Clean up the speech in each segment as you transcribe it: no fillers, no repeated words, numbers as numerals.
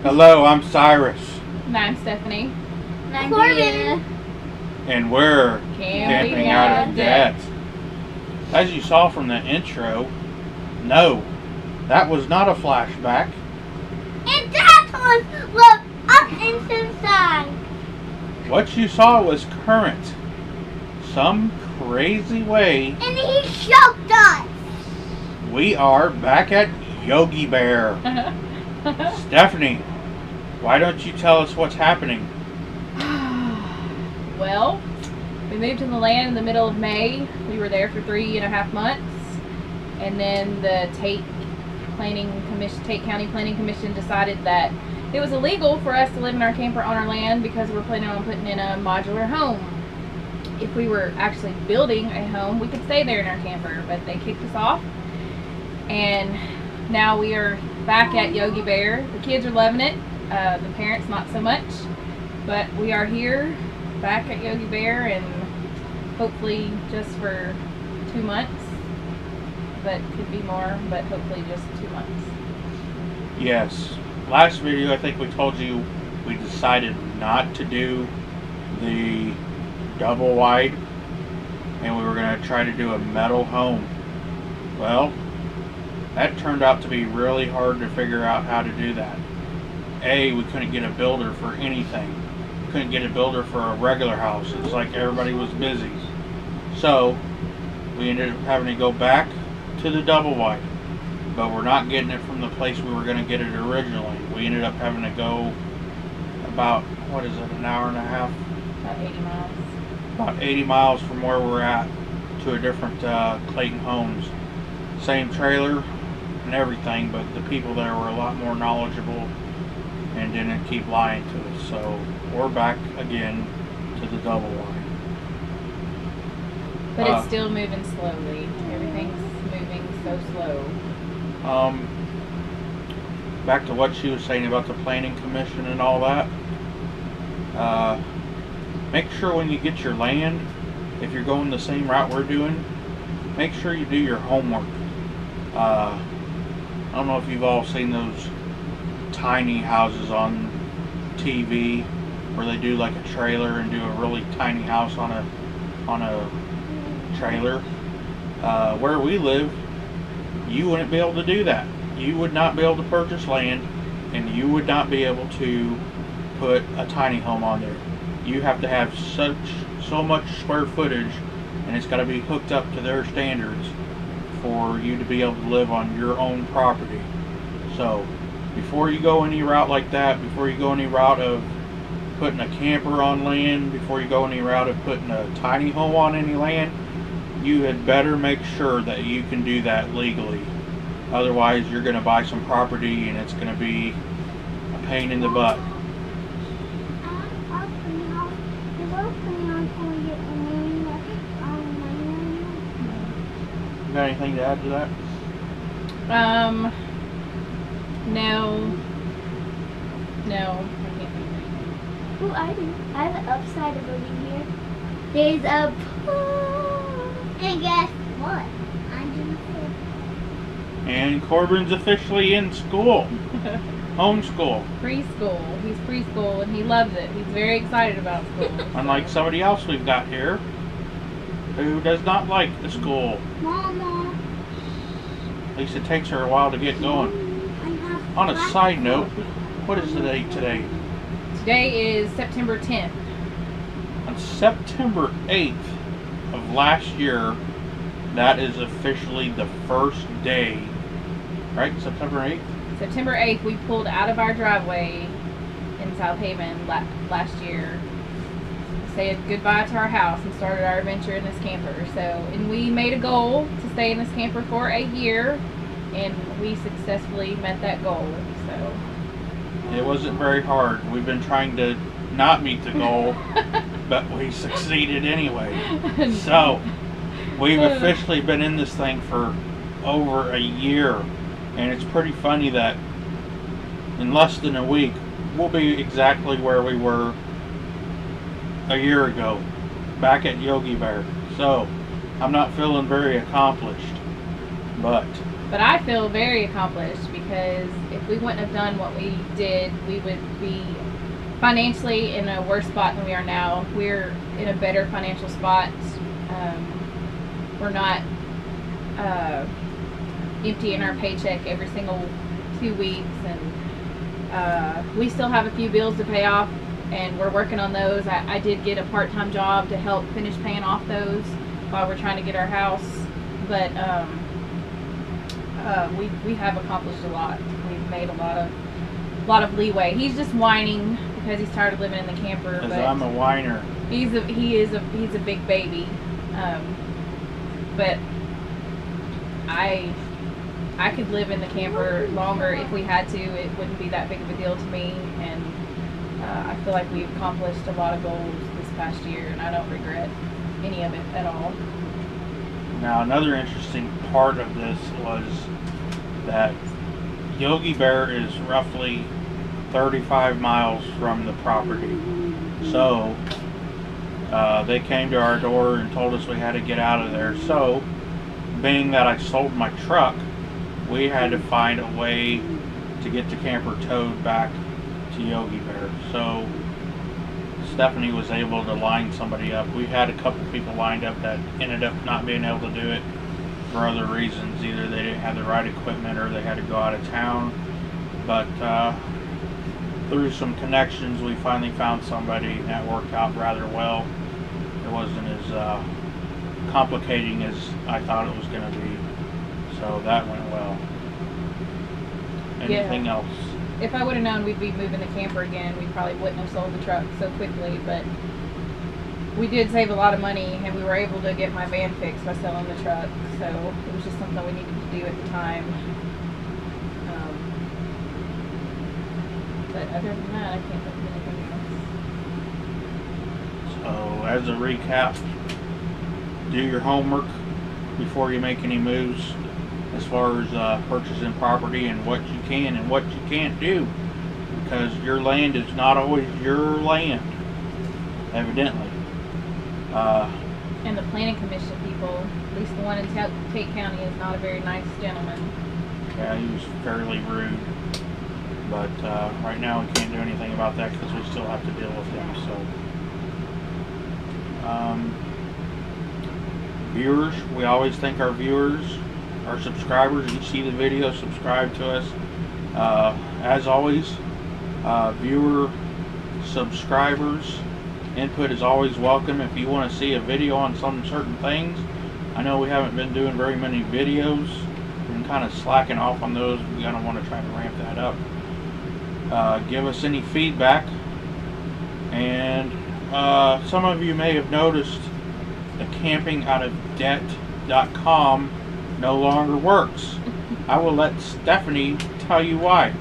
Hello, I'm Cyrus. And I'm Stephanie. And I'm Corbin. And we're Camping out of debt. As you saw from the intro, no, that was not a flashback. And that one was up into the side. What you saw was current. Some crazy way. And he choked us. We are back at Yogi Bear. Stephanie, why don't you tell us what's happening? Well, we moved to the land in the middle of May. We were there for 3.5 months. And then the Tate County Planning Commission decided that it was illegal for us to live in our camper on our land because we're planning on putting in a modular home. If we were actually building a home, we could stay there in our camper, but they kicked us off. And now we are back at Yogi Bear. The kids are loving it. The parents not so much. But we are here back at Yogi Bear, and hopefully just for 2 months. But could be more, but hopefully just 2 months. Yes. Last video, I think we told you we decided not to do the double wide, and we were going to try to do a metal home. Well, that turned out to be really hard to figure out how to do that. We couldn't get a builder for anything. Couldn't get a builder for a regular house. It's like everybody was busy. So we ended up having to go back to the double wide, but we're not getting it from the place we were going to get it originally. We ended up having to go about, an hour and a half? About 80 miles. About 80 miles from where we're at to a different Clayton Homes. Same trailer and everything, but the people there were a lot more knowledgeable and didn't keep lying to us. So we're back again to the double wide. But it's still moving slowly. Everything's moving so slow. Back to what she was saying about the planning commission and all that. Make sure when you get your land, if you're going the same route we're doing, make sure you do your homework. I don't know if you've all seen those tiny houses on TV where they do like a trailer and do a really tiny house on a trailer. Where we live, you wouldn't be able to do that. You would not be able to purchase land, and you would not be able to put a tiny home on there. You have to have so much square footage, and it's got to be hooked up to their standards for you to be able to live on your own property. So before you go any route like that, before you go any route of putting a camper on land, before you go any route of putting a tiny home on any land, you had better make sure that you can do that legally. Otherwise, you're going to buy some property and it's going to be a pain in the butt. You got anything to add to that? No, I can't think. Oh, I do. I have an upside of over here. There's a pool. And guess what? I'm doing pool. And Corbin's officially in school. Homeschool. Preschool. He's preschool and he loves it. He's very excited about school. Unlike somebody else we've got here who does not like the school. Mama. At least it takes her a while to get going. On a side note, what is the date today? Today is September 10th. On September 8th of last year, that is officially the first day, right? September 8th? September 8th, we pulled out of our driveway in South Haven last year, said goodbye to our house, and started our adventure in this camper. So, and we made a goal to stay in this camper for a year, and we successfully met that goal. So it wasn't very hard. We've been trying to not meet the goal, but we succeeded anyway. So we've officially been in this thing for over a year, and it's pretty funny that in less than a week we'll be exactly where we were a year ago, back at Yogi Bear. So I'm not feeling very accomplished, but I feel very accomplished because because if we wouldn't have done what we did, we would be financially in a worse spot than we are now. We're in a better financial spot. We're not emptying our paycheck every single 2 weeks, and we still have a few bills to pay off, and we're working on those. I did get a part-time job to help finish paying off those while we're trying to get our house, but we have accomplished a lot. We've made a lot of leeway. He's just whining because he's tired of living in the camper. Because but I'm a whiner. He's a big baby, but I could live in the camper longer if we had to. It wouldn't be that big of a deal to me, and I feel like we've accomplished a lot of goals this past year, and I don't regret any of it at all. Now, another interesting part of this was that Yogi Bear is roughly 35 miles from the property. So, they came to our door and told us we had to get out of there. So, being that I sold my truck, we had to find a way to get the camper towed back to Yogi Bear. So, Stephanie was able to line somebody up. We had a couple people lined up that ended up not being able to do it for other reasons. Either they didn't have the right equipment or they had to go out of town. But through some connections, we finally found somebody that worked out rather well. It wasn't as complicating as I thought it was going to be. So that went well. Anything else? If I would have known we'd be moving the camper again, we probably wouldn't have sold the truck so quickly, but we did save a lot of money, and we were able to get my van fixed by selling the truck, so it was just something we needed to do at the time. But other than that, I can't think of anything else. So, as a recap, do your homework before you make any moves as far as purchasing property and what you can and what you can't do, because your land is not always your land, evidently. And the planning commission people, at least the one in Tate County, is not a very nice gentleman. Yeah, he was fairly rude, but right now we can't do anything about that because we still have to deal with him. So, viewers, we always thank our viewers, our subscribers. You see the video, subscribe to us. As always, viewer, subscribers, input is always welcome. If you want to see a video on some certain things, I know we haven't been doing very many videos. We've been kind of slacking off on those. We're going to want to try to ramp that up. Give us any feedback. And some of you may have noticed the campingoutofdebt.com no longer works. I will let Stephanie tell you why.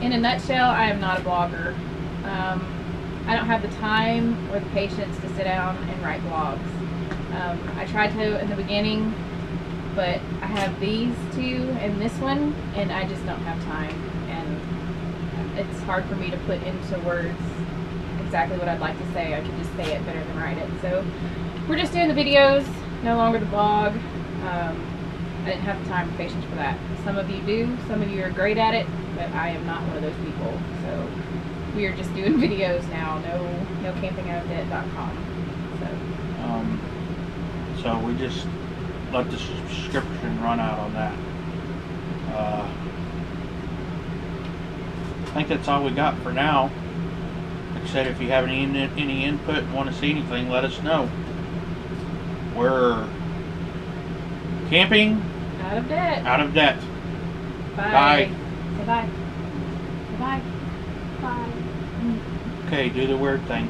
In a nutshell, I am not a blogger. I don't have the time or the patience to sit down and write blogs. I tried to in the beginning, but I have these two and this one, and I just don't have time. And it's hard for me to put into words exactly what I'd like to say. I could just say it better than write it. So we're just doing the videos, no longer the blog. I didn't have the time or patience for that. Some of you do, some of you are great at it, but I am not one of those people. So we are just doing videos now, no campingoutofdebt.com. So we just let the subscription run out on that. I think that's all we got for now. Like I said, if you have any input and want to see anything, let us know. We're camping Out of debt. out of debt. Bye. Say bye. Say bye. Bye. Okay, do the weird thing.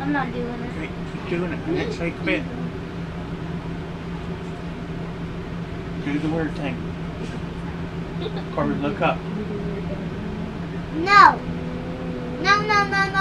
I'm not doing it. Okay, keep doing it. I didn't say quit. Do the weird thing. Corbin, look up. No. No, no, no, no.